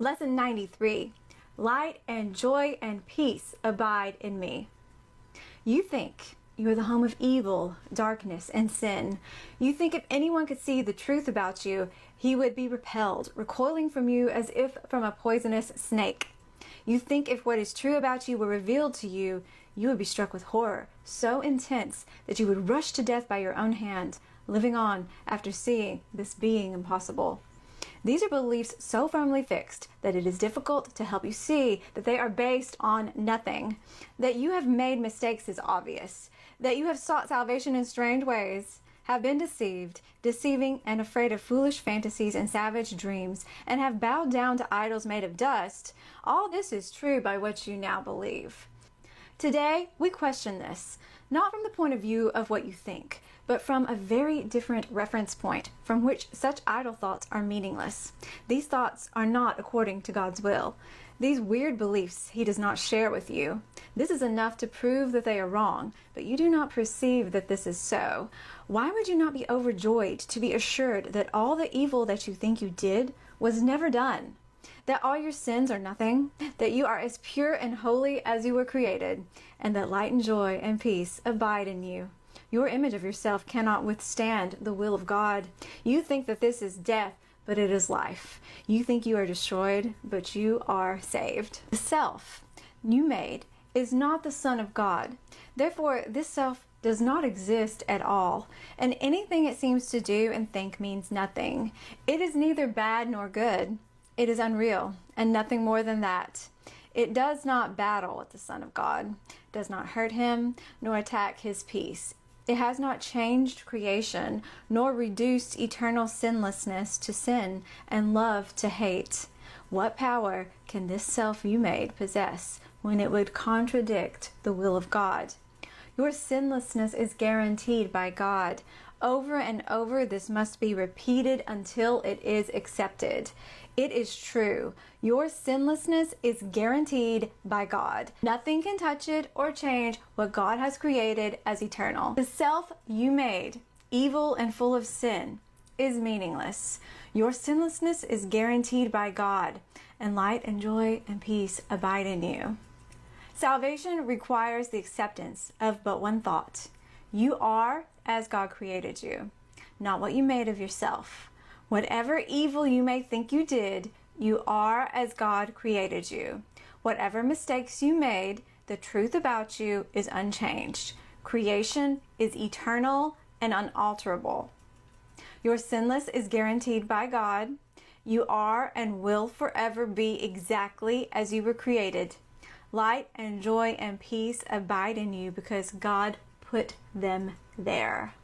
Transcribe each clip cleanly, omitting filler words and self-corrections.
Lesson 93. Light and joy and peace abide in me. You think you are the home of evil, darkness, and sin. You think if anyone could see the truth about you, he would be repelled, recoiling from you as if from a poisonous snake. You think if what is true about you were revealed to you, you would be struck with horror, so intense that you would rush to death by your own hand, living on after seeing this being impossible. These are beliefs so firmly fixed that it is difficult to help you see that they are based on nothing. That you have made mistakes is obvious. That you have sought salvation in strange ways, have been deceived, deceiving and afraid of foolish fantasies and savage dreams, and have bowed down to idols made of dust. All this is true by what you now believe. Today, we question this, not from the point of view of what you think, but from a very different reference point from which such idle thoughts are meaningless. These thoughts are not according to God's will. These weird beliefs He does not share with you. This is enough to prove that they are wrong, but you do not perceive that this is so. Why would you not be overjoyed to be assured that all the evil that you think you did was never done? That all your sins are nothing, that you are as pure and holy as you were created, and that light and joy and peace abide in you. Your image of yourself cannot withstand the will of God. You think that this is death, but it is life. You think you are destroyed, but you are saved. The self you made is not the Son of God. Therefore, this self does not exist at all, and anything it seems to do and think means nothing. It is neither bad nor good. It is unreal, and nothing more than that. It does not battle with the Son of God, does not hurt him, nor attack his peace. It has not changed creation, nor reduced eternal sinlessness to sin and love to hate. What power can this self you made possess when it would contradict the will of God? Your sinlessness is guaranteed by God. Over and over, this must be repeated until it is accepted. It is true. Your sinlessness is guaranteed by God. Nothing can touch it or change what God has created as eternal. The self you made, evil and full of sin, is meaningless. Your sinlessness is guaranteed by God, and light and joy and peace abide in you. Salvation requires the acceptance of but one thought. You are as God created you, not what you made of yourself. Whatever evil you may think you did, you are as God created you. Whatever mistakes you made, the truth about you is unchanged. Creation is eternal and unalterable. Your sinless is guaranteed by God. You are and will forever be exactly as you were created. Light and joy and peace abide in you because God put them there.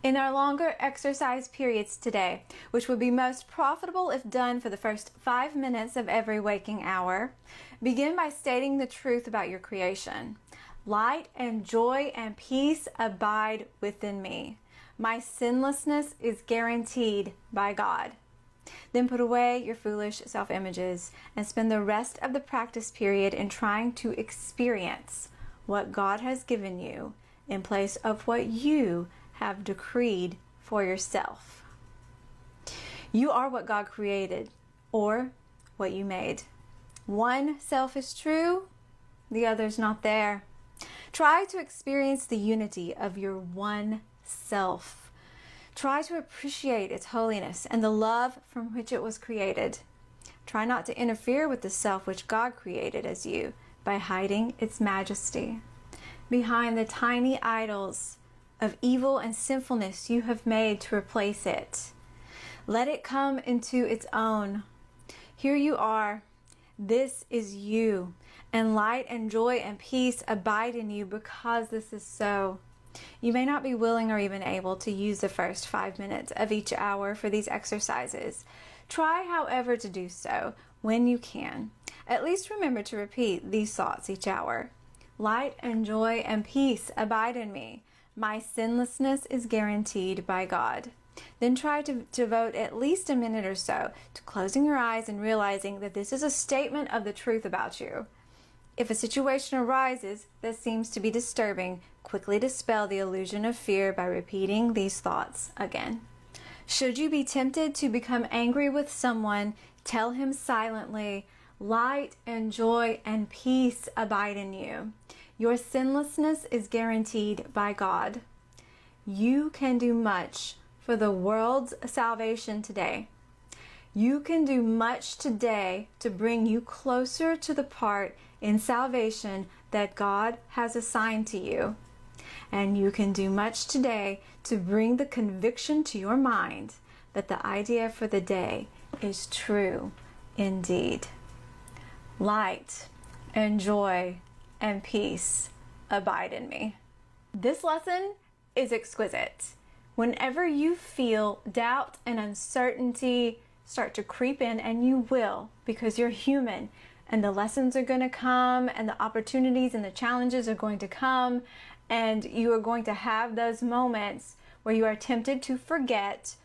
In our longer exercise periods today, which would be most profitable if done for the first 5 minutes of every waking hour, begin by stating the truth about your creation. Light and joy and peace abide within me. My sinlessness is guaranteed by God. Then put away your foolish self-images and spend the rest of the practice period in trying to experience what God has given you in place of what you have decreed for yourself. You are what God created, or what you made. One self is true, the other's not there. Try to experience the unity of your one self. Try to appreciate its holiness and the love from which it was created. Try not to interfere with the self which God created as you by hiding its majesty behind the tiny idols of evil and sinfulness you have made to replace it. Let it come into its own. Here you are. This is you, and light and joy and peace abide in you because this is so. You may not be willing or even able to use the first 5 minutes of each hour for these exercises. Try, however, to do so when you can. At least remember to repeat these thoughts each hour. Light and joy and peace abide in me. My sinlessness is guaranteed by God. Then try to devote at least a minute or so to closing your eyes and realizing that this is a statement of the truth about you. If a situation arises that seems to be disturbing, quickly dispel the illusion of fear by repeating these thoughts again. Should you be tempted to become angry with someone, Tell him silently, light and joy and peace abide in you. Your sinlessness is guaranteed by God. You can do much for the world's salvation today. You can do much today to bring you closer to the part in salvation that God has assigned to you. And you can do much today to bring the conviction to your mind that the idea for the day is true indeed. Light and joy and peace abide in me. This lesson is exquisite. Whenever you feel doubt and uncertainty start to creep in, and you will, because you're human, and the lessons are going to come, and the opportunities and the challenges are going to come, and you are going to have those moments where you are tempted to forget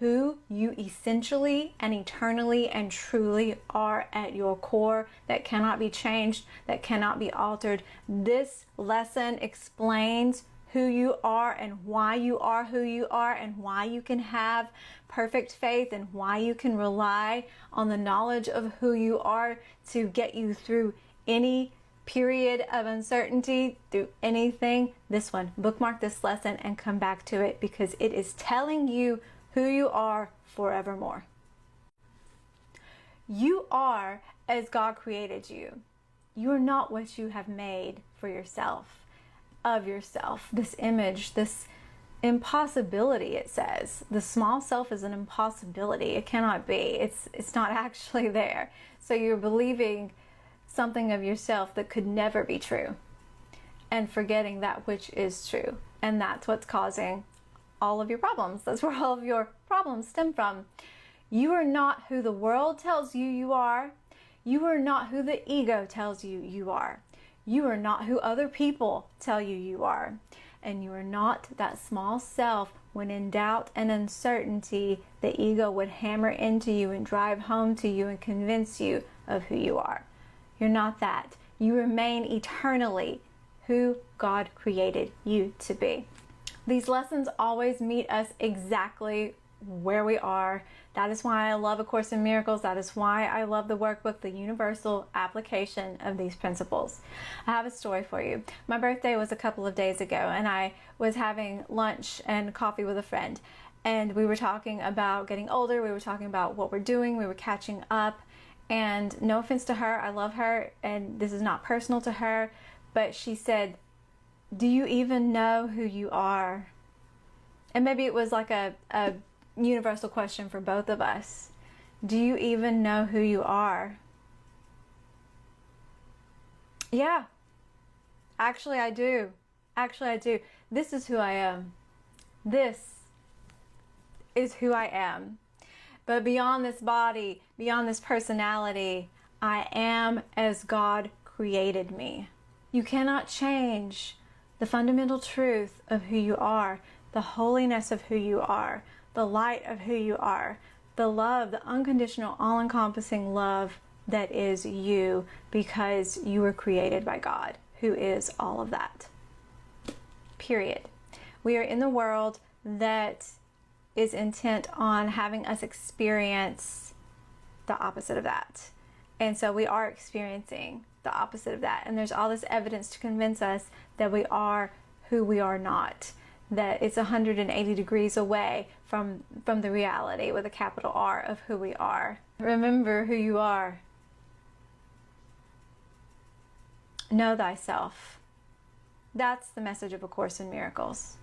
who you essentially and eternally and truly are at your core, that cannot be changed, that cannot be altered. This lesson explains who you are and why you are who you are, and why you can have perfect faith, and why you can rely on the knowledge of who you are to get you through any period of uncertainty, through anything. This one, bookmark this lesson and come back to it, because it is telling you who you are forevermore. You are as God created you. You are not what you have made for yourself, of yourself. This image, this impossibility, it says. The small self is an impossibility. It cannot be. It's not actually there. So you're believing something of yourself that could never be true, and forgetting that which is true. And that's what's causing all of your problems. That's where all of your problems stem from. You are not who the world tells you you are. You are not who the ego tells you you are. You are not who other people tell you you are. And you are not that small self when in doubt and uncertainty the ego would hammer into you and drive home to you and convince you of who you are. You're not that. You remain eternally who God created you to be. These lessons always meet us exactly where we are. That is why I love A Course in Miracles. That is why I love the workbook, the universal application of these principles. I have a story for you. My birthday was a couple of days ago, and I was having lunch and coffee with a friend. And we were talking about getting older. We were talking about what we're doing. We were catching up. And no offense to her, I love her, and this is not personal to her, but she said, "Do you even know who you are?" And maybe it was like a universal question for both of us. Do you even know who you are? Yeah, actually I do. Actually I do. This is who I am. This is who I am. But beyond this body, beyond this personality, I am as God created me. You cannot change the fundamental truth of who you are, the holiness of who you are, the light of who you are, the love, the unconditional, all-encompassing love that is you, because you were created by God, who is all of that. Period. We are in the world that is intent on having us experience the opposite of that. And so we are experiencing the opposite of that. And there's all this evidence to convince us that we are who we are not, that it's 180 degrees away from the reality with a capital R of who we are. Remember who you are. Know thyself. That's the message of A Course in Miracles.